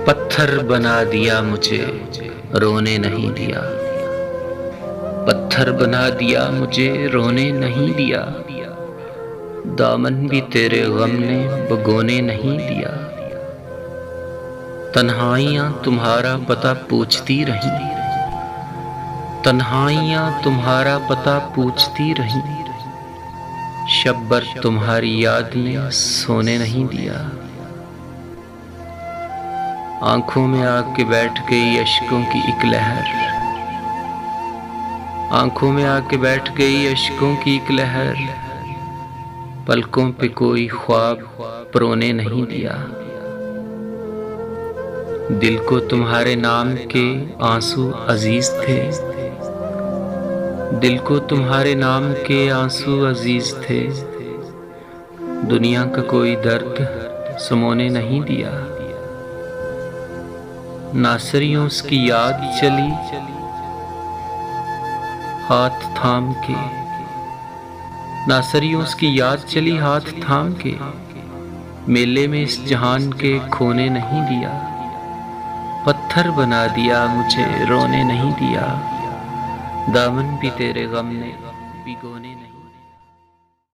पत्थर बना दिया मुझे, रोने नहीं दिया। पत्थर बना दिया मुझे, रोने नहीं दिया। दामन भी तेरे गम ने भिगोने नहीं दिया। तन्हाइयाँ तुम्हारा पता पूछती रहीं, तन्हाइयाँ तुम्हारा पता पूछती रहीं। शब भर तुम्हारी याद ने सोने नहीं दिया। आंखों में आके बैठ गई अश्कों की एक लहर, आंखों में आके बैठ गई अश्कों की एक लहर। पलकों पे कोई ख्वाब परोने नहीं दिया। दिल को तुम्हारे नाम के आंसू अजीज थे, दिल को तुम्हारे नाम के आंसू अजीज थे। दुनिया का कोई दर्द समोने नहीं दिया। नासरियों उसकी याद चली हाथ थाम के, नासरियों उसकी याद चली हाथ थाम के। मेले में इस जहान के खोने नहीं दिया। पत्थर बना दिया मुझे, रोने नहीं दिया। दामन भी तेरे गम ने भिगोने